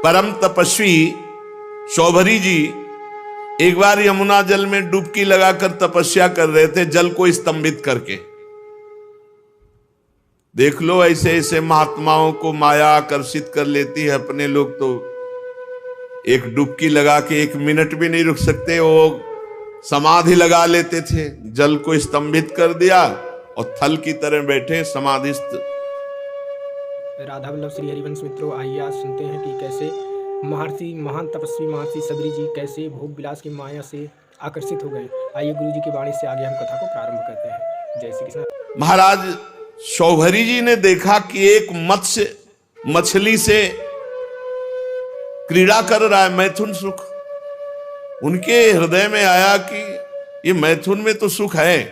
परम तपस्वी शौभरी जी एक बार यमुना जल में डुबकी लगाकर तपस्या कर रहे थे, जल को स्तंभित करके। देख लो, ऐसे ऐसे महात्माओं को माया आकर्षित कर लेती है। अपने लोग तो एक डुबकी लगा के 1 मिनट भी नहीं रुक सकते, वो समाधि लगा लेते थे। जल को स्तंभित कर दिया और थल की तरह बैठे समाधिस्थ। राधा वल्लभ श्री हरिवंश मित्रों, आइए आज सुनते हैं कि कैसे महान तपस्वी महर्षि शबरी जी कैसे भोग विलास की माया से आकर्षित हो गए। आइए गुरु जी की वाणी से आगे हम कथा को प्रारंभ करते हैं। जय श्री कृष्ण। महाराज शौभरी जी ने देखा कि एक मछली से क्रीड़ा कर रहा है, मैथुन सुख। उनके हृदय में आया कि ये मैथुन में तो सुख है,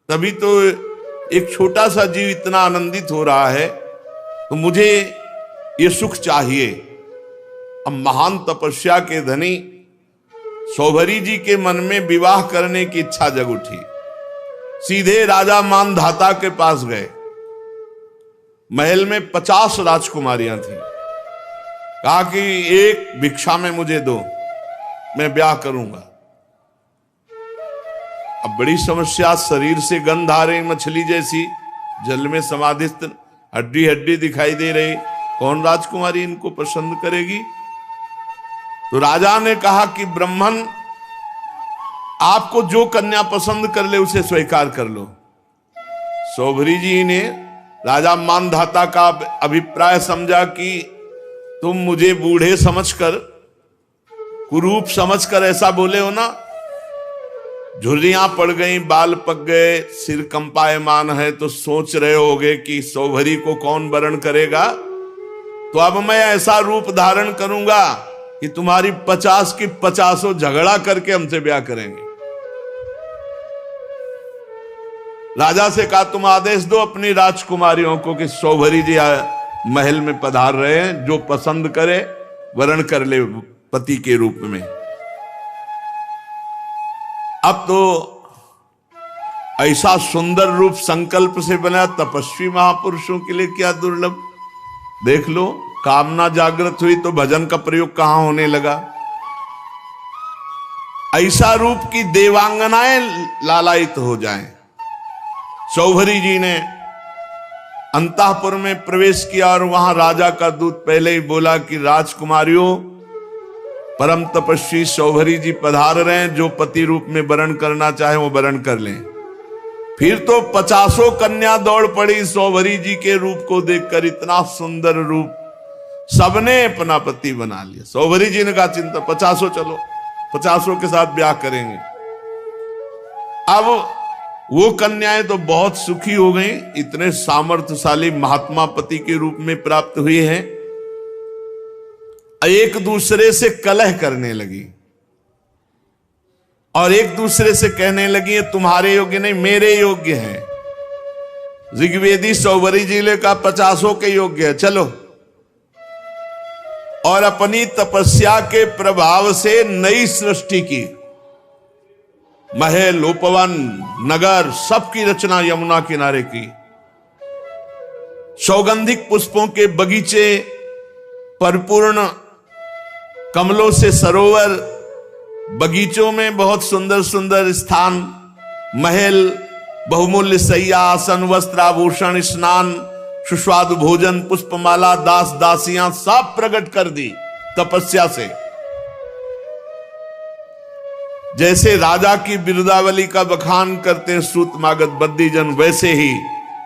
तभी तो एक छोटा सा जीव इतना आनंदित हो रहा है, तो मुझे ये सुख चाहिए। अब महान तपस्या के धनी शौभरी जी के मन में विवाह करने की इच्छा जग उठी। सीधे राजा मानधाता के पास गए। महल में 50 राजकुमारियां थी। कहा कि एक भिक्षा में मुझे दो, मैं ब्याह करूंगा। अब बड़ी समस्या, शरीर से गंध आ रही, मछली जैसी, जल में समाधिस्थ, हड्डी हड्डी दिखाई दे रही। कौन राजकुमारी इनको पसंद करेगी? तो राजा ने कहा कि ब्राह्मण आपको जो कन्या पसंद कर ले उसे स्वीकार कर लो। शौभरी जी ने राजा मानधाता का अभिप्राय समझा कि तुम मुझे बूढ़े समझकर, कुरूप समझकर ऐसा बोले हो ना। झुर्रियां पड़ गई, बाल पक गए, सिर कंपायमान है, तो सोच रहे होगे कि शौभरी को कौन वरण करेगा। तो अब मैं ऐसा रूप धारण करूंगा कि तुम्हारी 50 की 50 झगड़ा करके हमसे ब्याह करेंगे। राजा से कहा तुम आदेश दो अपनी राजकुमारियों को कि शौभरी जी महल में पधार रहे हैं, जो पसंद करे वरण कर ले पति के रूप में। अब तो ऐसा सुंदर रूप संकल्प से बना, तपस्वी महापुरुषों के लिए क्या दुर्लभ। देख लो, कामना जागृत हुई तो भजन का प्रयोग कहां होने लगा। ऐसा रूप की देवांगनाएं लालायित हो जाएं। शौभरी जी ने अंतःपुर में प्रवेश किया और वहां राजा का दूत पहले ही बोला कि राजकुमारियों, परम तपस्वी शौभरी जी पधार रहे हैं, जो पति रूप में वरण करना चाहे वो वरण कर लें। फिर तो 50 कन्या दौड़ पड़ी शौभरी जी के रूप को देखकर। इतना सुंदर रूप, सबने अपना पति बना लिया। शौभरी जी ने कहा चिंता 50 चलो, 50 के साथ ब्याह करेंगे। अब वो कन्याएं तो बहुत सुखी हो गई, इतने सामर्थ्यशाली महात्मा पति के रूप में प्राप्त हुए हैं। एक दूसरे से कलह करने लगी और एक दूसरे से कहने लगी तुम्हारे योग्य नहीं, मेरे योग्य हैं। ऋग्वेदी शौभरी जी का 50 के योग्य है, चलो। और अपनी तपस्या के प्रभाव से नई सृष्टि की, महल, उपवन, नगर, सबकी रचना यमुना किनारे की। सौगंधिक पुष्पों के बगीचे, परिपूर्ण कमलों से सरोवर, बगीचों में बहुत सुंदर सुंदर स्थान, महल, बहुमूल्य शैया, आसन, वस्त्र, आभूषण, स्नान, सुस्वादु भोजन, पुष्पमाला, दास दासियां सब प्रकट कर दी तपस्या से। जैसे राजा की बिरुदावली का बखान करते सूत मागध बद्दीजन, वैसे ही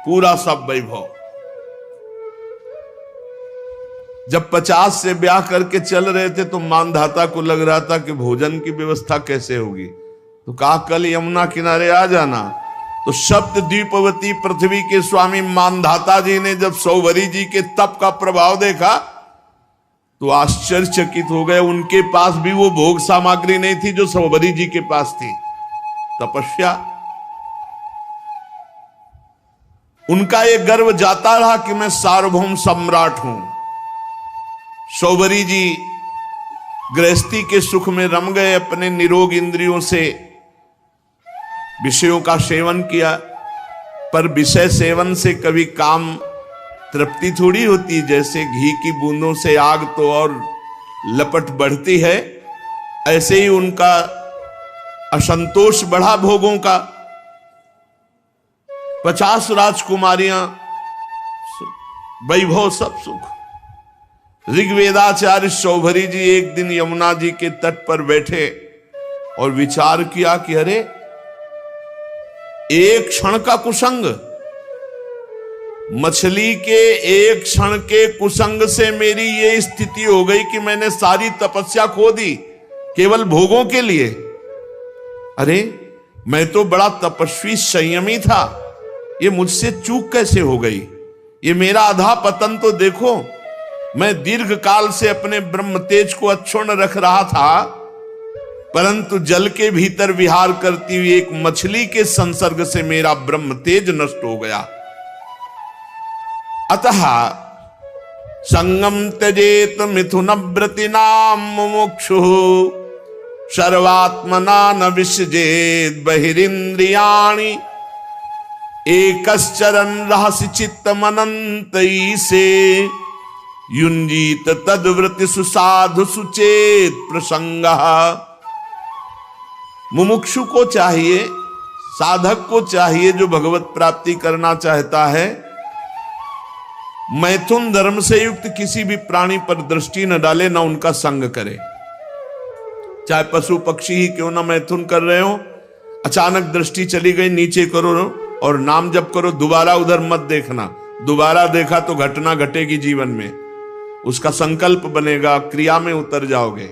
पूरा सब वैभव। जब 50 से ब्याह करके चल रहे थे तो मानधाता को लग रहा था कि भोजन की व्यवस्था कैसे होगी। तो कहा कल यमुना किनारे आ जाना। तो सप्त द्वीपवती पृथ्वी के स्वामी मानधाता जी ने जब शौभरी जी के तप का प्रभाव देखा तो आश्चर्यचकित हो गए। उनके पास भी वो भोग सामग्री नहीं थी जो शौभरी जी के पास थी। तपस्या, उनका ये गर्व जाता रहा कि मैं सार्वभौम सम्राट हूं। शौभरी जी गृहस्थी के सुख में रम गए, अपने निरोग इंद्रियों से विषयों का सेवन किया, पर विषय सेवन से कभी काम तृप्ति थोड़ी होती, जैसे घी की बूंदों से आग तो और लपट बढ़ती है, ऐसे ही उनका असंतोष बढ़ा भोगों का। 50 राजकुमारियां, वैभव, सब सुख। ऋग्वेदाचार्य शौभरी जी एक दिन यमुना जी के तट पर बैठे और विचार किया कि अरे एक क्षण का कुसंग, मछली के एक क्षण के कुसंग से मेरी ये स्थिति हो गई कि मैंने सारी तपस्या खो दी केवल भोगों के लिए। अरे मैं तो बड़ा तपस्वी संयमी था, ये मुझसे चूक कैसे हो गई? ये मेरा अधा पतन तो देखो। मैं दीर्घ काल से अपने ब्रह्म तेज को अक्षुण्ण रख रहा था, परंतु जल के भीतर विहार करती हुई एक मछली के संसर्ग से मेरा ब्रह्म तेज नष्ट हो गया। अतः संगम त्यजेत मिथुन व्रतिनाम मुमुक्षु सर्वात्मना न विसजेत बहिरिंद्रियाणि एकश्चरन् रहस्य चित्त मनंतई से युंजीत तद्व्रति सुसाधु सुचेत प्रसंग। मुमुक्षु को चाहिए, साधक को चाहिए, जो भगवत प्राप्ति करना चाहता है, मैथुन धर्म से युक्त किसी भी प्राणी पर दृष्टि न डाले, न उनका संग करे। चाहे पशु पक्षी ही क्यों ना मैथुन कर रहे हो, अचानक दृष्टि चली गई, नीचे करो और नाम जप करो, दोबारा उधर मत देखना। दोबारा देखा तो घटना घटेगी जीवन में, उसका संकल्प बनेगा, क्रिया में उतर जाओगे।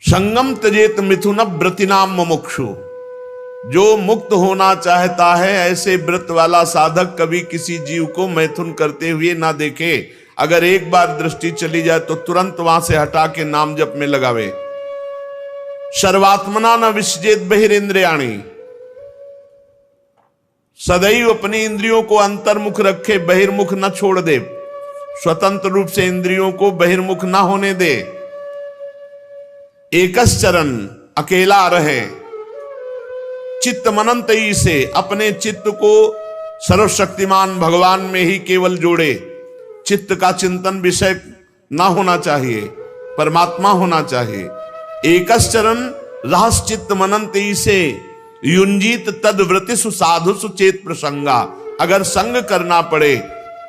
संगम त्यजेत मिथुन व्रतिनाम मुमुक्षु, जो मुक्त होना चाहता है ऐसे व्रत वाला साधक कभी किसी जीव को मैथुन करते हुए ना देखे। अगर एक बार दृष्टि चली जाए तो तुरंत वहां से हटा के नाम जप में लगावे। सर्वात्मना न विसजेत बहिरिंद्रियाणि, सदैव अपनी इंद्रियों को अंतर्मुख रखे, बहिर्मुख न छोड़ दे, स्वतंत्र रूप से इंद्रियों को बहिर्मुख ना होने दे। एकश्चरन्, अकेला रहे, चित्त मनंतई से, अपने चित्त को सर्वशक्तिमान भगवान में ही केवल जोड़े। चित्त का चिंतन विषय ना होना चाहिए, परमात्मा होना चाहिए। एकश्चरन् रहस्य चित्त मनंतई से युंजीत तद्व्रति सुसाधु सुचेत प्रसंगा। अगर संग करना पड़े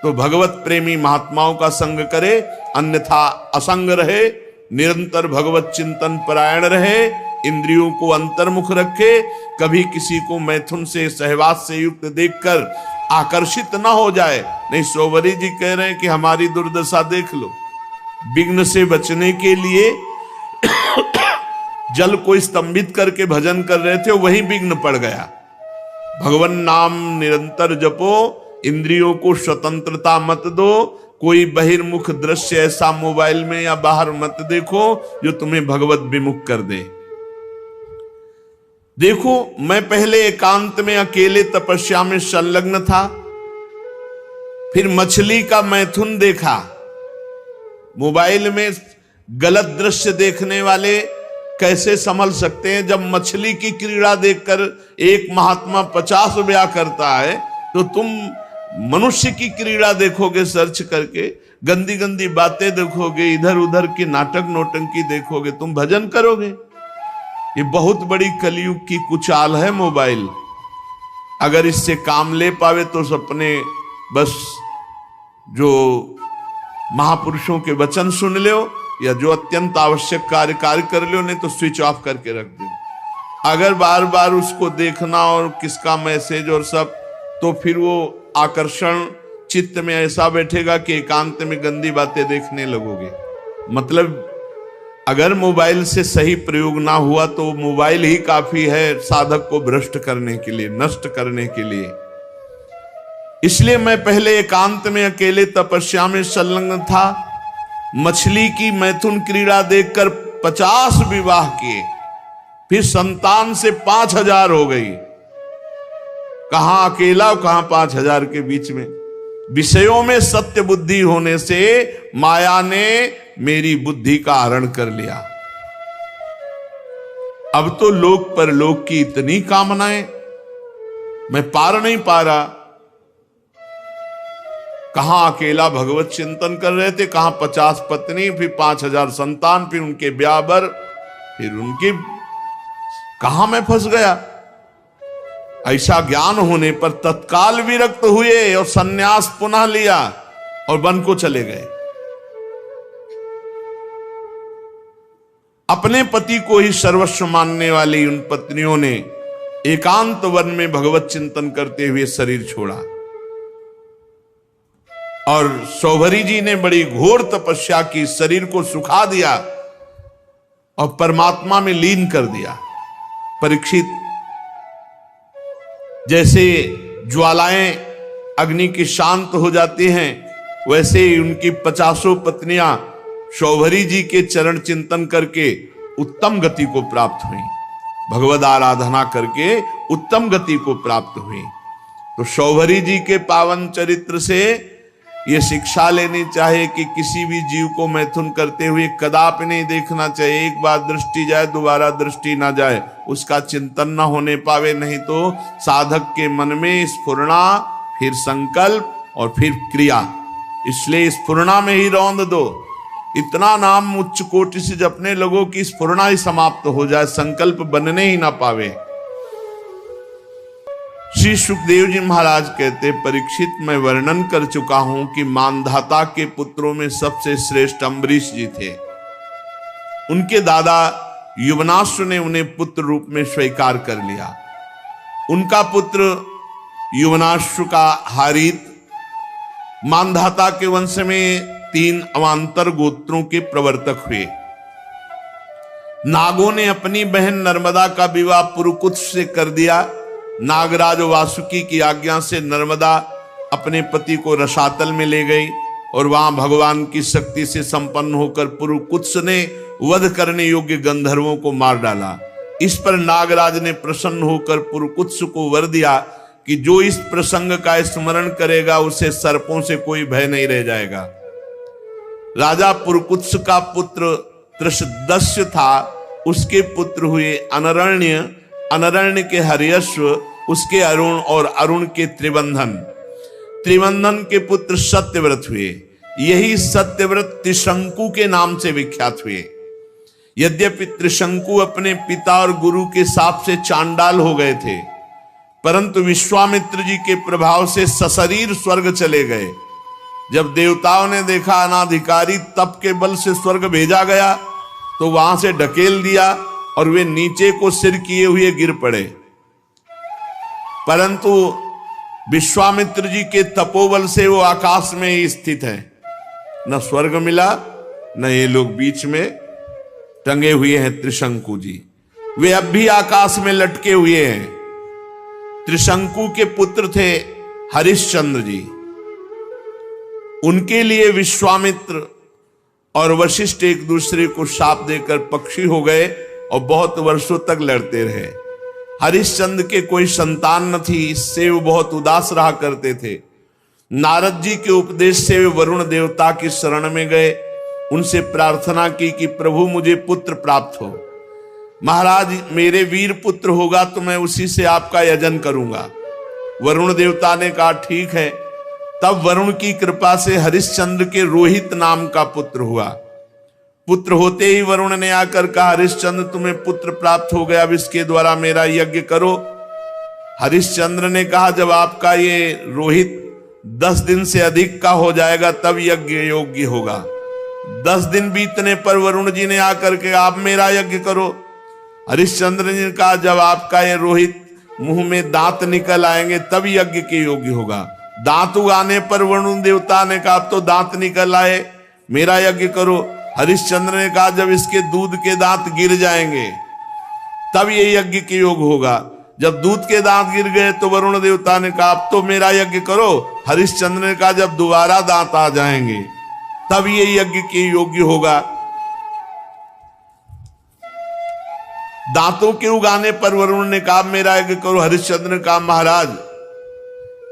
तो भगवत प्रेमी महात्माओं का संग करे, अन्यथा असंग रहे, निरंतर भगवत चिंतन परायण रहे, इंद्रियों को अंतर्मुख रखे, कभी किसी को मैथुन से सहवास से युक्त देखकर आकर्षित ना हो जाए। नहीं, शौभरी जी कह रहे हैं कि हमारी दुर्दशा देख लो। विघ्न से बचने के लिए जल को स्तंभित करके भजन कर रहे थे, वही विघ्न पड़ गया। भगवान नाम निरंतर जपो, इंद्रियों को स्वतंत्रता मत दो, कोई बहिर्मुख दृश्य ऐसा मोबाइल में या बाहर मत देखो जो तुम्हें भगवत विमुख कर दे। देखो, मैं पहले एकांत में अकेले तपस्या में संलग्न था, फिर मछली का मैथुन देखा। मोबाइल में गलत दृश्य देखने वाले कैसे संभल सकते हैं? जब मछली की क्रीड़ा देखकर एक महात्मा 50 ब्याह करता है, तो तुम मनुष्य की क्रीड़ा देखोगे सर्च करके, गंदी गंदी बातें देखोगे, इधर उधर की नाटक नौटंकी देखोगे, तुम भजन करोगे? ये बहुत बड़ी कलयुग की कुचाल है मोबाइल। अगर इससे काम ले पावे तो अपने बस जो महापुरुषों के वचन सुन लो, या जो अत्यंत आवश्यक कार्य कर लो, नहीं तो स्विच ऑफ करके रख दो। अगर बार बार उसको देखना और किसका मैसेज और सब, तो फिर वो आकर्षण चित्त में ऐसा बैठेगा कि एकांत में गंदी बातें देखने लगोगे। मतलब अगर मोबाइल से सही प्रयोग ना हुआ तो मोबाइल ही काफी है साधक को भ्रष्ट करने के लिए, नष्ट करने के लिए। इसलिए मैं पहले एकांत में अकेले तपस्या में संलग्न था। मछली की मैथुन क्रीड़ा देखकर 50 विवाह किए, फिर संतान से 5000 हो गई। कहां अकेला और कहां 5000 के बीच में। विषयों में सत्य बुद्धि होने से माया ने मेरी बुद्धि का हरण कर लिया। अब तो लोक परलोक की इतनी कामनाएं, मैं पार नहीं पा रहा। कहां अकेला भगवत चिंतन कर रहे थे, कहां 50 पत्नी, फिर 5000 संतान, फिर उनके ब्याह, फिर उनकी, कहां मैं फंस गया। ऐसा ज्ञान होने पर तत्काल विरक्त हुए और सन्यास पुनः लिया और वन को चले गए। अपने पति को ही सर्वस्व मानने वाली उन पत्नियों ने एकांत वन में भगवत चिंतन करते हुए शरीर छोड़ा और सौभरी जी ने बड़ी घोर तपस्या की, शरीर को सुखा दिया और परमात्मा में लीन कर दिया। परीक्षित, जैसे ज्वालाएं अग्नि की शांत हो जाती हैं, वैसे ही उनकी 50 पत्नियां सौभरी जी के चरण चिंतन करके उत्तम गति को प्राप्त हुई, भगवद आराधना करके उत्तम गति को प्राप्त हुई। तो सौभरी जी के पावन चरित्र से ये शिक्षा लेनी चाहिए कि किसी भी जीव को मैथुन करते हुए कदापि नहीं देखना चाहिए। एक बार दृष्टि जाए, दोबारा दृष्टि ना जाए, उसका चिंतन ना होने पावे, नहीं तो साधक के मन में स्फुरना, फिर संकल्प और फिर क्रिया। इसलिए स्फुरना में ही रौंद दो। इतना नाम उच्च कोटि से जपने लोगों की स्फुरना ही समाप्त हो जाए, संकल्प बनने ही ना पावे। श्री सुखदेव जी महाराज कहते, परीक्षित, मैं वर्णन कर चुका हूं कि मानधाता के पुत्रों में सबसे श्रेष्ठ अम्बरीश जी थे। उनके दादा युवनाश्व ने उन्हें पुत्र रूप में स्वीकार कर लिया। उनका पुत्र युवनाश्व का हारित मानधाता के वंश में 3 अवान्तर गोत्रों के प्रवर्तक हुए। नागों ने अपनी बहन नर्मदा का विवाह पुरुकुत्स से कर दिया। नागराज वासुकी की आज्ञा से नर्मदा अपने पति को रसातल में ले गई और वहां भगवान की शक्ति से संपन्न होकर पुरुकुत्स ने वध करने योग्य गंधर्वों को मार डाला। इस पर नागराज ने प्रसन्न होकर पुरुकुत्स को वर दिया कि जो इस प्रसंग का स्मरण करेगा उसे सर्पों से कोई भय नहीं रह जाएगा। राजा पुरुकुत्स का पुत्र त्रिशदस्य था, उसके पुत्र हुए अनरण्य, अनरण्य के हर्यश्व, उसके अरुण और अरुण के त्रिबंधन, त्रिबंधन के पुत्र सत्यव्रत हुए। यही सत्यव्रत त्रिशंकु के नाम से विख्यात हुए। यद्यपि त्रिशंकु अपने पिता और गुरु के शाप से चांडाल हो गए थे, परंतु विश्वामित्र जी के प्रभाव से सशरीर स्वर्ग चले गए। जब देवताओं ने देखा अनाधिकारी तप के बल से स्वर्ग भेजा गया, तो वहां से ढकेल दिया और वे नीचे को सिर किए हुए गिर पड़े। परंतु विश्वामित्र जी के तपोबल से वो आकाश में ही स्थित है। न स्वर्ग मिला, न ये लोग बीच में टंगे हुए हैं। त्रिशंकु जी वे अब भी आकाश में लटके हुए हैं। त्रिशंकु के पुत्र थे हरिश्चंद्र जी। उनके लिए विश्वामित्र और वशिष्ठ एक दूसरे को शाप देकर पक्षी हो गए और बहुत वर्षों तक लड़ते रहे। हरिश्चंद्र के कोई संतान न थी, इससे वो बहुत उदास रहा करते थे। नारद जी के उपदेश से वे वरुण देवता की शरण में गए, उनसे प्रार्थना की कि प्रभु मुझे पुत्र प्राप्त हो। महाराज, मेरे वीर पुत्र होगा तो मैं उसी से आपका यजन करूंगा। वरुण देवता ने कहा ठीक है। तब वरुण की कृपा से हरिश्चंद्र के रोहित नाम का पुत्र हुआ। पुत्र होते ही वरुण ने आकर कहा, हरिश्चंद्र तुम्हें पुत्र प्राप्त हो गया, अब इसके द्वारा मेरा यज्ञ करो। हरिश्चंद्र ने कहा, जब आपका ये रोहित 10 दिन से अधिक का हो जाएगा तब यज्ञ योग्य होगा। 10 दिन बीतने पर वरुण जी ने आकर के आप मेरा यज्ञ करो। हरिश्चंद्र ने कहा, जब आपका ये रोहित मुंह में दांत निकल आएंगे तब यज्ञ के योग्य होगा। दांत उगाने पर वरुण देवता ने कहा, अब तो दांत निकल आए, मेरा यज्ञ करो। हरिश्चंद्र ने कहा, जब इसके दूध के दांत गिर जाएंगे तब ये यज्ञ के योग होगा। जब दूध के दांत गिर गए तो वरुण देवता ने कहा, अब तो मेरा यज्ञ करो। हरिश्चंद्र ने कहा, जब दोबारा दांत आ जाएंगे तब ये यज्ञ के योग्य होगा। दांतों के उगाने पर वरुण ने कहा, मेरा यज्ञ करो। हरिश्चंद्र ने कहा, महाराज,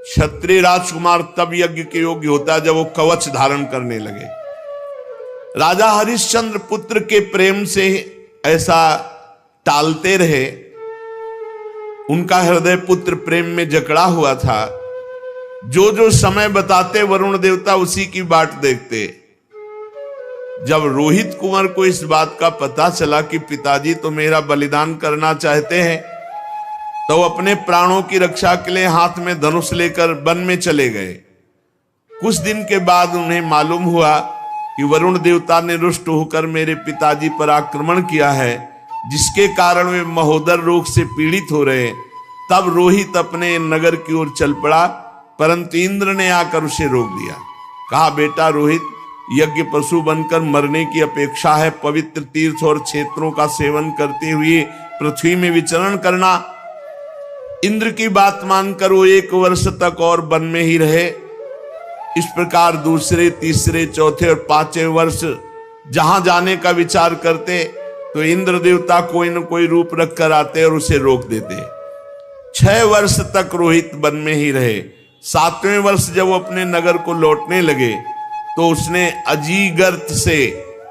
क्षत्रिय राजकुमार तब यज्ञ के योग्य होता है जब वो कवच धारण करने लगे। राजा हरिश्चंद्र पुत्र के प्रेम से ऐसा टालते रहे। उनका हृदय पुत्र प्रेम में जकड़ा हुआ था। जो जो समय बताते वरुण देवता उसी की बाट देखते। जब रोहित कुंवर को इस बात का पता चला कि पिताजी तो मेरा बलिदान करना चाहते हैं, तो अपने प्राणों की रक्षा के लिए हाथ में धनुष लेकर वन में चले गए। कुछ दिन के बाद उन्हें मालूम हुआ कि वरुण देवता ने रुष्ट होकर मेरे पिताजी पर आक्रमण किया है, जिसके कारण वे महोदर रोग से पीड़ित हो रहे। तब रोहित अपने नगर की ओर चल पड़ा, परंतु इंद्र ने आकर उसे रोक दिया। कहा, बेटा रोहित, यज्ञ पशु बनकर मरने की अपेक्षा है पवित्र तीर्थ और क्षेत्रों का सेवन करते हुए पृथ्वी में विचरण करना। इंद्र की बात मानकर वो 1 वर्ष तक और वन में ही रहे। इस प्रकार दूसरे, तीसरे, चौथे और 5वें वर्ष जहां जाने का विचार करते तो इंद्र देवता कोई न कोई रूप रख कर आते और उसे रोक देते। 6 वर्ष तक रोहित वन में ही रहे। 7वें वर्ष जब वो अपने नगर को लौटने लगे तो उसने अजीगर्त से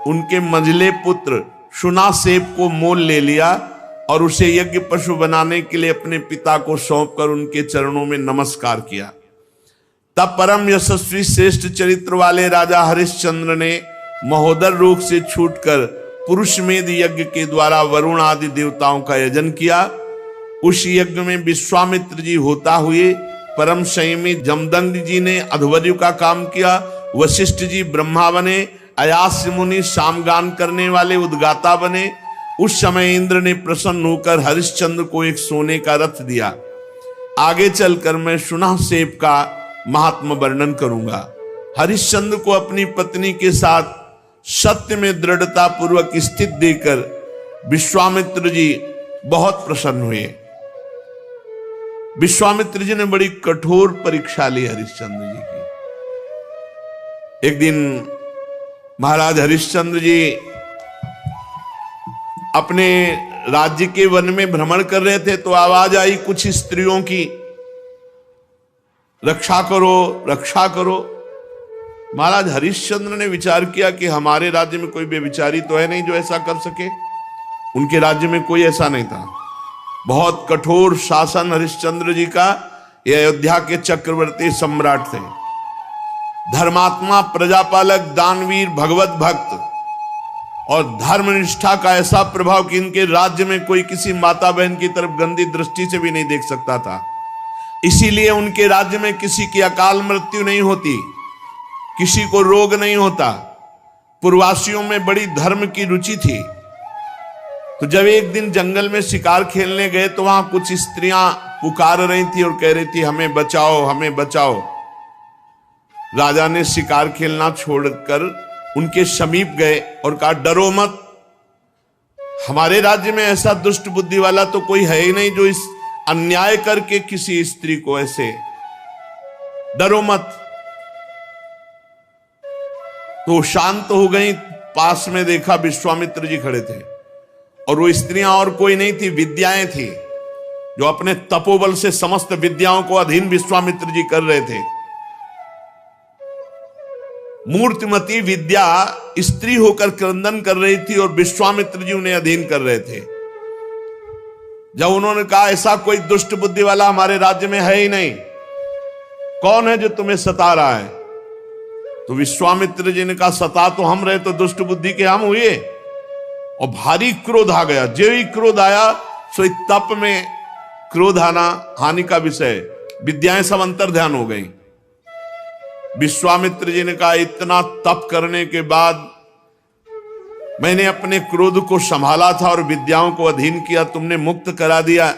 उनके मंझले पुत्र शुनासेप को मोल ले लिया और उसे यज्ञ पशु बनाने के लिए अपने पिता को सौंपकर उनके चरणों में नमस्कार किया। तब परम यशस्वी श्रेष्ठ चरित्र वाले राजा हरिश्चंद्र ने महोदर रोग से छूटकर पुरुषमेध यज्ञ के द्वारा वरुण आदि देवताओं का यजन किया। उस यज्ञ में विश्वामित्र जी होता हुए, परम संयमी जमदग्नि जी ने अध्वर्यु का काम किया, वशिष्ठ जी ब्रह्मा बने, अयास्य मुनि सामगान करने वाले उद्गाता बने। उस समय इंद्र ने प्रसन्न होकर हरिश्चंद्र को एक सोने का रथ दिया। आगे चलकर मैं शुनासेप का महात्म वर्णन करूंगा। हरिश्चंद्र को अपनी पत्नी के साथ सत्य में दृढ़ता पूर्वक स्थित देकर विश्वामित्र जी बहुत प्रसन्न हुए। विश्वामित्र जी ने बड़ी कठोर परीक्षा ली हरिश्चंद्र जी की। एक दिन महाराज हरिश्चंद्र जी अपने राज्य के वन में भ्रमण कर रहे थे तो आवाज आई कुछ स्त्रियों की, रक्षा करो, रक्षा करो। महाराज हरिश्चंद्र ने विचार किया कि हमारे राज्य में कोई बेविचारी तो है नहीं जो ऐसा कर सके। उनके राज्य में कोई ऐसा नहीं था। बहुत कठोर शासन हरिश्चंद्र जी का। ये अयोध्या के चक्रवर्ती सम्राट थे, धर्मात्मा, प्रजापालक, दानवीर, भगवत भक्त और धर्मनिष्ठा का ऐसा प्रभाव कि इनके राज्य में कोई किसी माता बहन की तरफ गंदी दृष्टि से भी नहीं देख सकता था। इसीलिए उनके राज्य में किसी की अकाल मृत्यु नहीं होती, किसी को रोग नहीं होता। पूर्ववासियों में बड़ी धर्म की रुचि थी। तो जब एक दिन जंगल में शिकार खेलने गए तो वहां कुछ स्त्रियां पुकार रही थी और कह रही थी, हमें बचाओ, हमें बचाओ। राजा ने शिकार खेलना छोड़कर उनके समीप गए और कहा, डरो मत, हमारे राज्य में ऐसा दुष्ट बुद्धि वाला तो कोई है ही नहीं जो इस अन्याय करके किसी स्त्री को ऐसे, डरो मत। तो शांत हो गई। पास में देखा विश्वामित्र जी खड़े थे और वो स्त्रियां और कोई नहीं थी, विद्याएं थी जो अपने तपोबल से समस्त विद्याओं को अधीन विश्वामित्र जी कर रहे थे। मूर्तिमती विद्या स्त्री होकर क्रंदन कर रही थी और विश्वामित्र जी उन्हें अधीन कर रहे थे। जब उन्होंने कहा ऐसा कोई दुष्ट बुद्धि वाला हमारे राज्य में है ही नहीं, कौन है जो तुम्हें सता रहा है? तो विश्वामित्र जी ने कहा, सता तो हम रहे तो दुष्ट बुद्धि के हम हुए। और भारी क्रोध आ गया। जो ही क्रोध आया सो तप में क्रोध आना हानि का विषय, विद्याएं सब अंतर ध्यान हो गई। विश्वामित्र जी ने कहा, इतना तप करने के बाद मैंने अपने क्रोध को संभाला था और विद्याओं को अधीन किया, तुमने मुक्त करा दिया,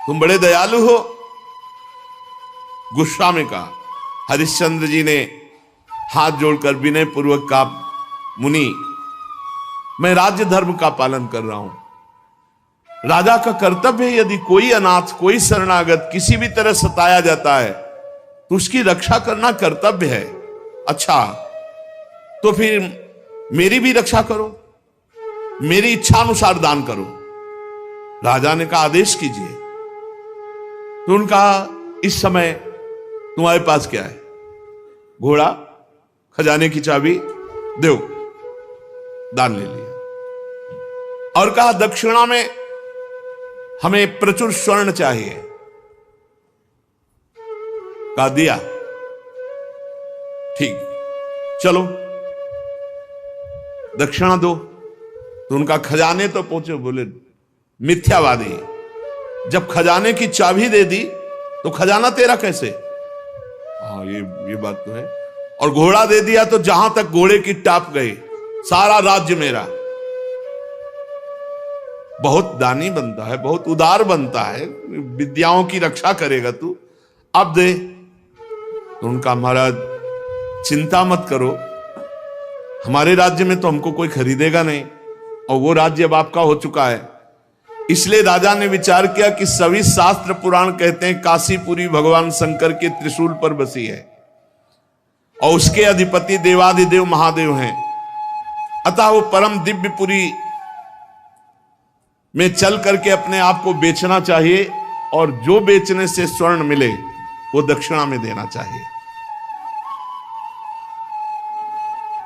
तुम बड़े दयालु हो। गुस्सा में कहा। हरिश्चंद्र जी ने हाथ जोड़कर विनय पूर्वक कहा, मुनि, मैं राज्य धर्म का पालन कर रहा हूं। राजा का कर्तव्य है, यदि कोई अनाथ, कोई शरणागत किसी भी तरह सताया जाता है तो उसकी रक्षा करना कर्तव्य है। अच्छा, तो फिर मेरी भी रक्षा करो, मेरी इच्छा अनुसार दान करो। राजा ने कहा, आदेश कीजिए। तो उनका, इस समय तुम्हारे पास क्या है? घोड़ा, खजाने की चाबी, दो। दान ले लिया और कहा, दक्षिणा में हमें प्रचुर स्वर्ण चाहिए। कहा दिया, ठीक, चलो दक्षिणा दो। तो उनका खजाने तो पहुंचे, बोले मिथ्यावादी, जब खजाने की चाबी दे दी तो खजाना तेरा कैसे? हाँ ये बात तो है। और घोड़ा दे दिया तो जहां तक घोड़े की टाप गई सारा राज्य मेरा। बहुत दानी बनता है, बहुत उदार बनता है, विद्याओं की रक्षा करेगा तू, अब दे। तो उनका महाराज चिंता मत करो, हमारे राज्य में तो हमको कोई खरीदेगा नहीं, और वो राज्य अब आपका हो चुका है। इसलिए राजा ने विचार किया कि सभी शास्त्र पुराण कहते हैं काशीपुरी भगवान शंकर के त्रिशूल पर बसी है और उसके अधिपति देवाधिदेव महादेव हैं, अतः वो परम दिव्यपुरी में चल करके अपने आप को बेचना चाहिए, और जो बेचने से स्वर्ण मिले वो दक्षिणा में देना चाहिए।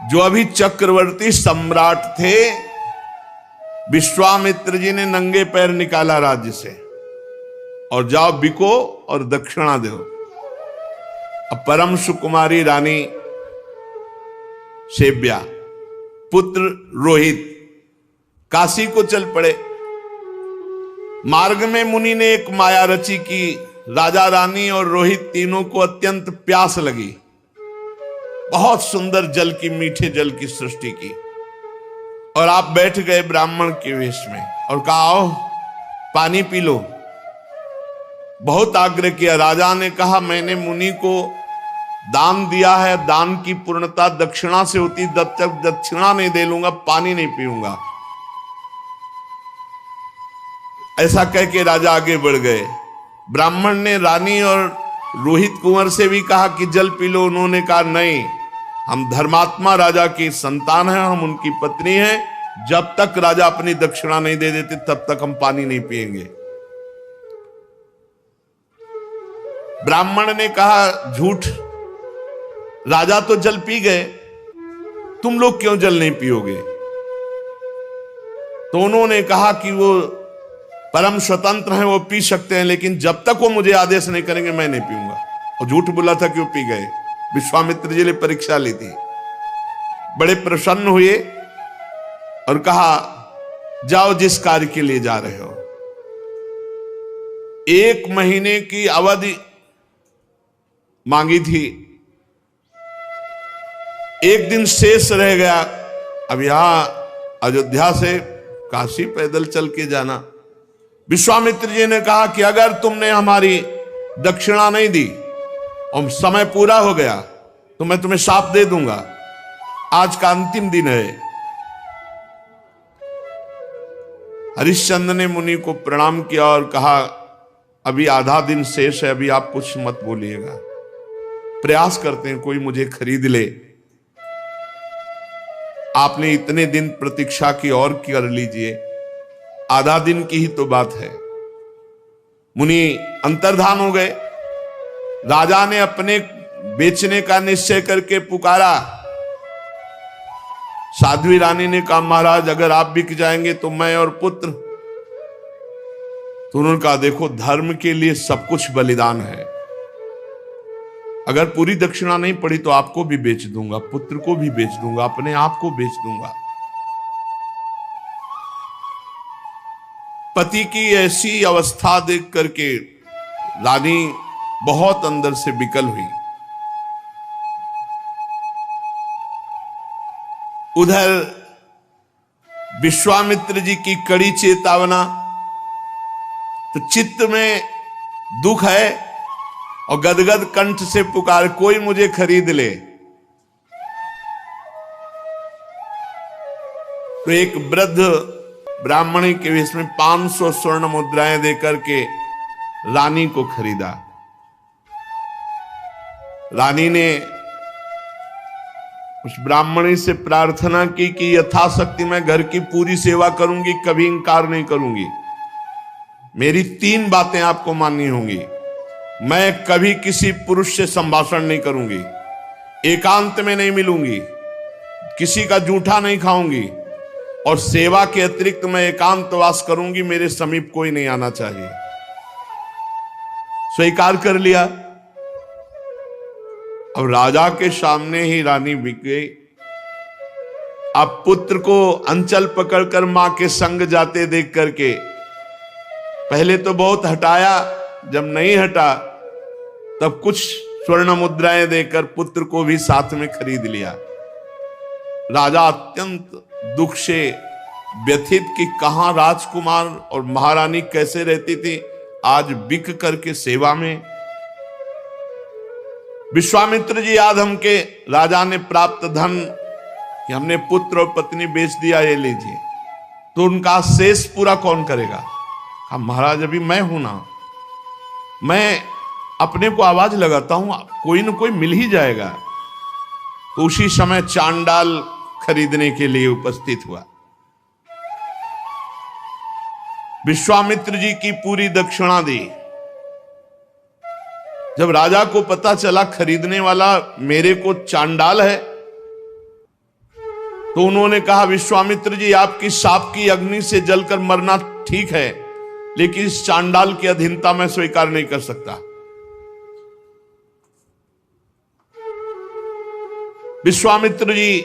जो अभी चक्रवर्ती सम्राट थे, विश्वामित्र जी ने नंगे पैर निकाला राज्य से, और जाओ बिको और दक्षिणा दो। अब परम सुकुमारी रानी सेव्या, पुत्र रोहित काशी को चल पड़े। मार्ग में मुनि ने एक माया रची कि राजा रानी और रोहित तीनों को अत्यंत प्यास लगी, बहुत सुंदर जल की, मीठे जल की सृष्टि की, और आप बैठ गए ब्राह्मण के वेश में और कहा आओ पानी पी लो। बहुत आग्रह किया। राजा ने कहा मैंने मुनि को दान दिया है, दान की पूर्णता दक्षिणा से होती, जब तक दक्षिणा नहीं दे लूंगा पानी नहीं पीऊंगा। ऐसा कह के राजा आगे बढ़ गए। ब्राह्मण ने रानी और रोहित कुंवर से भी कहा कि जल पी लो। उन्होंने कहा नहीं, हम धर्मात्मा राजा की संतान हैं, हम उनकी पत्नी हैं, जब तक राजा अपनी दक्षिणा नहीं दे देते तब तक हम पानी नहीं पिएंगे। ब्राह्मण ने कहा झूठ, राजा तो जल पी गए, तुम लोग क्यों जल नहीं पियोगे? तो उन्होंने कहा कि वो परम स्वतंत्र हैं, वो पी सकते हैं, लेकिन जब तक वो मुझे आदेश नहीं करेंगे मैं नहीं पीऊंगा। और झूठ बोला था कि वो पी गए। विश्वामित्र जी ने परीक्षा ली थी, बड़े प्रसन्न हुए और कहा जाओ जिस कार्य के लिए जा रहे हो। 1 महीने की अवधि मांगी थी, 1 दिन शेष रह गया। अब यहां अयोध्या से काशी पैदल चल के जाना। विश्वामित्र जी ने कहा कि अगर तुमने हमारी दक्षिणा नहीं दी और समय पूरा हो गया तो मैं तुम्हें शाप दे दूंगा। आज का अंतिम दिन है। हरिश्चंद्र ने मुनि को प्रणाम किया और कहा अभी आधा दिन शेष है, अभी आप कुछ मत बोलिएगा, प्रयास करते हैं कोई मुझे खरीद ले। आपने इतने दिन प्रतीक्षा की और कर लीजिए, आधा दिन की ही तो बात है। मुनि अंतर्धान हो गए। राजा ने अपने बेचने का निश्चय करके पुकारा। साध्वी रानी ने कहा महाराज अगर आप बिक जाएंगे तो मैं और पुत्र। तो उन्होंने कहा देखो धर्म के लिए सब कुछ बलिदान है, अगर पूरी दक्षिणा नहीं पड़ी तो आपको भी बेच दूंगा, पुत्र को भी बेच दूंगा, अपने आप को बेच दूंगा। पति की ऐसी अवस्था देख करके रानी बहुत अंदर से विकल हुई। उधर विश्वामित्र जी की कड़ी चेतावना, तो चित्त में दुख है और गदगद कंठ से पुकार कोई मुझे खरीद ले। तो एक वृद्ध ब्राह्मणी के वेश में 500 स्वर्ण मुद्राएं देकर के रानी को खरीदा। रानी ने उस ब्राह्मणी से प्रार्थना की कि यथाशक्ति मैं घर की पूरी सेवा करूंगी, कभी इंकार नहीं करूंगी। मेरी 3 बातें आपको माननी होंगी। मैं कभी किसी पुरुष से संभाषण नहीं करूंगी, एकांत में नहीं मिलूंगी, किसी का जूठा नहीं खाऊंगी, और सेवा के अतिरिक्त मैं एकांतवास करूंगी, मेरे समीप कोई नहीं आना चाहिए। स्वीकार कर लिया। अब राजा के सामने ही रानी बिक गई। अब पुत्र को अंचल पकड़कर मां के संग जाते देख करके पहले तो बहुत हटाया, जब नहीं हटा तब कुछ स्वर्ण मुद्राएं देकर पुत्र को भी साथ में खरीद लिया। राजा अत्यंत दुख से व्यथित कि कहां राजकुमार और महारानी कैसे रहती थी, आज बिक करके सेवा में। विश्वामित्र जी याद हमके राजा ने प्राप्त धन कि हमने पुत्र और पत्नी बेच दिया, ये लीजिए, तो उनका शेष पूरा कौन करेगा? हम महाराज अभी मैं हूं ना, मैं अपने को आवाज लगाता हूं, कोई ना कोई मिल ही जाएगा। तो उसी समय चांडाल खरीदने के लिए उपस्थित हुआ। विश्वामित्र जी की पूरी दक्षिणा दी। जब राजा को पता चला खरीदने वाला मेरे को चांडाल है, तो उन्होंने कहा विश्वामित्र जी आपकी शाप की अग्नि से जलकर मरना ठीक है, लेकिन इस चांडाल की अधीनता मैं स्वीकार नहीं कर सकता। विश्वामित्र जी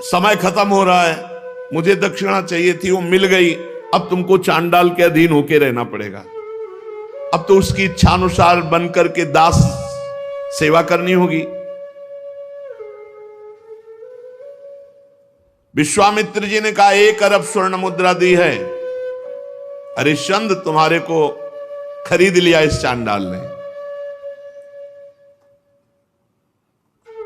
समय खत्म हो रहा है, मुझे दक्षिणा चाहिए थी, वो मिल गई, अब तुमको चांडाल के अधीन होके रहना पड़ेगा। अब तो उसकी इच्छानुसार बनकर के दास सेवा करनी होगी। विश्वामित्र जी ने कहा 1 अरब स्वर्ण मुद्रा दी है, हरिश्चंद्र तुम्हारे को खरीद लिया इस चांडाल ने।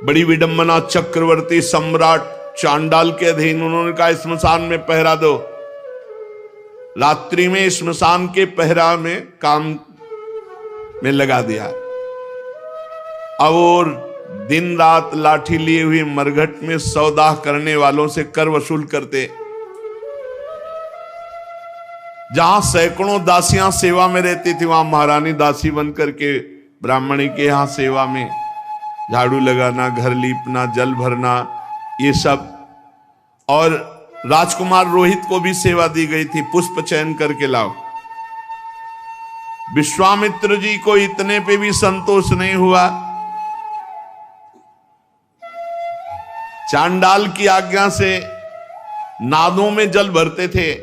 बड़ी विडंबना, चक्रवर्ती सम्राट चांडाल के अधीन। उन्होंने कहा स्मशान में पहरा दो। रात्रि में स्मशान के पहरा में काम में लगा दिया। अब और दिन रात लाठी लिए हुए मरघट में सौदा करने वालों से कर वसूल करते। जहां सैकड़ों दासियां सेवा में रहती थी, वहां महारानी दासी बनकर के ब्राह्मणी के यहां सेवा में झाड़ू लगाना, घर लीपना, जल भरना, ये सब। और राजकुमार रोहित को भी सेवा दी गई थी, पुष्प चयन करके लाओ। विश्वामित्र जी को इतने पे भी संतोष नहीं हुआ। चांडाल की आज्ञा से नादों में जल भरते थे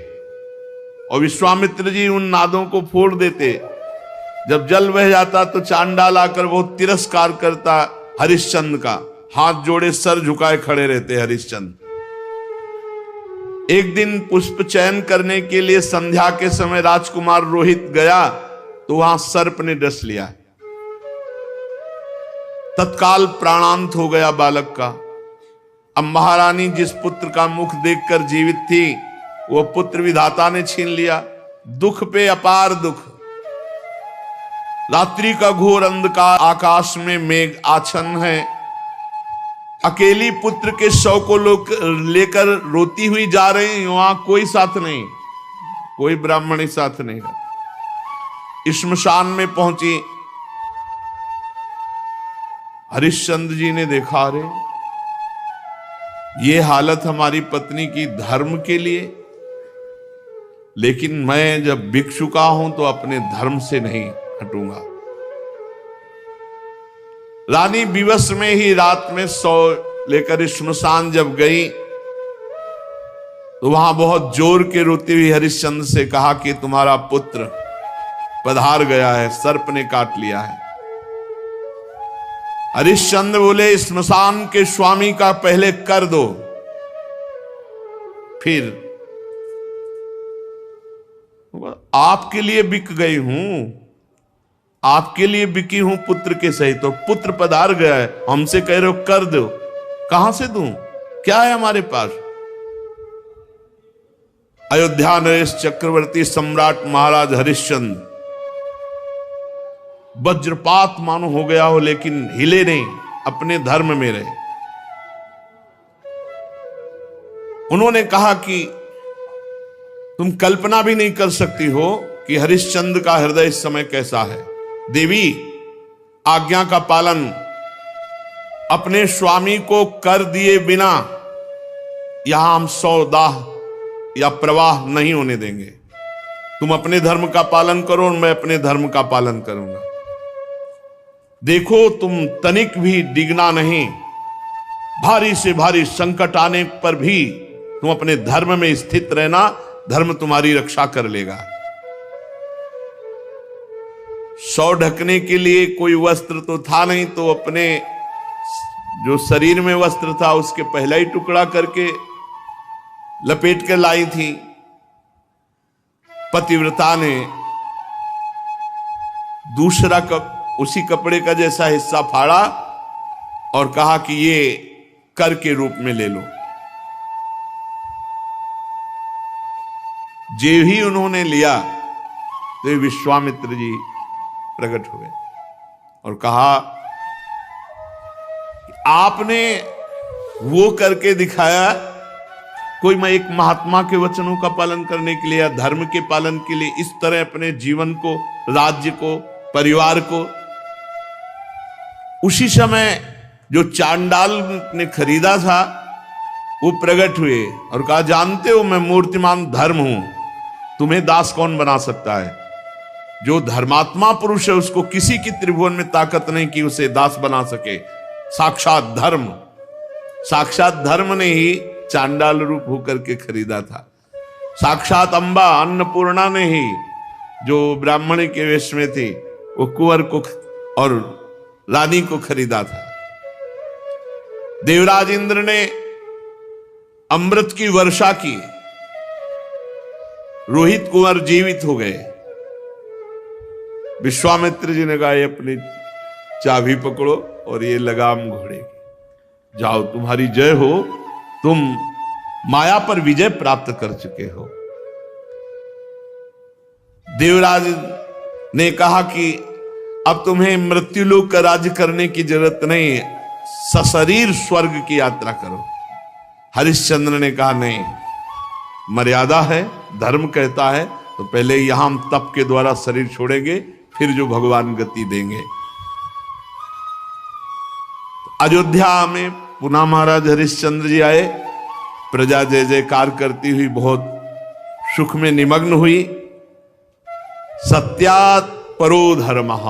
और विश्वामित्र जी उन नादों को फोड़ देते। जब जल बह जाता तो चांडाल आकर बहुत तिरस्कार करता हरिश्चंद्र का, हाथ जोड़े सर झुकाए खड़े रहते हरिश्चंद्र। एक दिन पुष्प चयन करने के लिए संध्या के समय राजकुमार रोहित गया तो वहां सर्प ने डस लिया। तत्काल प्राणांत हो गया बालक का। अब महारानी जिस पुत्र का मुख देखकर जीवित थी, वो पुत्र विधाता ने छीन लिया। दुख पे अपार दुख। रात्रि का घोर अंधकार, आकाश में मेघ आच्छन्न है। अकेली पुत्र के शव को लोग लेकर रोती हुई जा रही, वहां कोई साथ नहीं, कोई ब्राह्मणी साथ नहीं। श्मशान में पहुंची। हरिश्चंद्र जी ने देखा, अरे ये हालत हमारी पत्नी की धर्म के लिए, लेकिन मैं जब बिक चुका हूं तो अपने धर्म से नहीं हटूंगा। रानी विवश में ही रात में सौ लेकर श्मशान जब गई तो वहां बहुत जोर के रोती हुई हरिश्चंद्र से कहा कि तुम्हारा पुत्र पधार गया है, सर्प ने काट लिया है। हरिश्चंद्र बोले श्मशान के स्वामी का पहले कर दो, फिर आपके लिए बिक गई हूं, आपके लिए बिकी हूं पुत्र के सहित। तो पुत्र पधार गया है, हमसे कह रहे हो कर दो, कहां से दूं, क्या है हमारे पास? अयोध्या नरेश चक्रवर्ती सम्राट महाराज हरिश्चंद्र वज्रपात मानो हो गया हो, लेकिन हिले नहीं, अपने धर्म में रहे। उन्होंने कहा कि तुम कल्पना भी नहीं कर सकती हो कि हरिश्चंद्र का हृदय इस समय कैसा है। देवी, आज्ञा का पालन, अपने स्वामी को कर दिए बिना यहां हम सौदाह या प्रवाह नहीं होने देंगे। तुम अपने धर्म का पालन करो और मैं अपने धर्म का पालन करूंगा। देखो तुम तनिक भी डिगना नहीं, भारी से भारी संकट आने पर भी तुम अपने धर्म में स्थित रहना, धर्म तुम्हारी रक्षा कर लेगा। सौ ढकने के लिए कोई वस्त्र तो था नहीं, तो अपने जो शरीर में वस्त्र था उसके पहला ही टुकड़ा करके लपेट कर लाई थी। पतिव्रता ने दूसरा उसी कपड़े का जैसा हिस्सा फाड़ा और कहा कि ये कर के रूप में ले लो। जे ही उन्होंने लिया तो विश्वामित्र जी प्रकट हुए और कहा, आपने वो करके दिखाया, कोई मैं एक महात्मा के वचनों का पालन करने के लिए या धर्म के पालन के लिए इस तरह अपने जीवन को, राज्य को, परिवार को। उसी समय जो चांडाल ने खरीदा था वो प्रकट हुए और कहा, जानते हो मैं मूर्तिमान धर्म हूं, तुम्हें दास कौन बना सकता है? जो धर्मात्मा पुरुष है उसको किसी की त्रिभुवन में ताकत नहीं कि उसे दास बना सके। साक्षात धर्म, साक्षात धर्म ने ही चांडाल रूप होकर के खरीदा था। साक्षात अंबा अन्नपूर्णा ने ही, जो ब्राह्मण के वेश में थी, वो कुंवर को और रानी को खरीदा था। देवराज इंद्र ने अमृत की वर्षा की, रोहित कुंवर जीवित हो गए। विश्वामित्र जी ने कहा, ये अपनी चाबी पकड़ो और ये लगाम घोड़े की, जाओ तुम्हारी जय हो, तुम माया पर विजय प्राप्त कर चुके हो। देवराज ने कहा कि अब तुम्हें मृत्युलोक का राज्य करने की जरूरत नहीं, सशरीर स्वर्ग की यात्रा करो। हरिश्चंद्र ने कहा, नहीं, मर्यादा है, धर्म कहता है तो पहले यहां हम तप के द्वारा शरीर छोड़ेंगे, फिर जो भगवान गति देंगे। अयोध्या में पुनः महाराज हरिश्चंद्र जी आए, प्रजा जय जयकार करती हुई बहुत सुख में निमग्न हुई। सत्यात् परो धर्मः,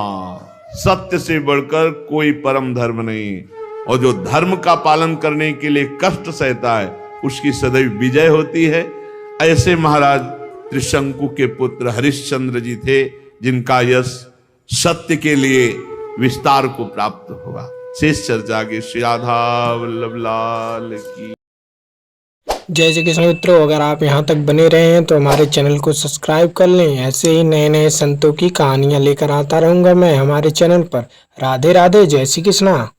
सत्य से बढ़कर कोई परम धर्म नहीं, और जो धर्म का पालन करने के लिए कष्ट सहता है उसकी सदैव विजय होती है। ऐसे महाराज त्रिशंकु के पुत्र हरिश्चंद्र जी थे, जिनका यश सत्य के लिए विस्तार को प्राप्त हुआ। शेष चर्चा के श्री राधा वल्लभ लाल की जय श्री कृष्ण। मित्रों, अगर आप यहाँ तक बने रहे हैं तो हमारे चैनल को सब्सक्राइब कर लें। ऐसे ही नए नए संतों की कहानियाँ लेकर आता रहूँगा मैं हमारे चैनल पर। राधे राधे, जय श्री कृष्णा।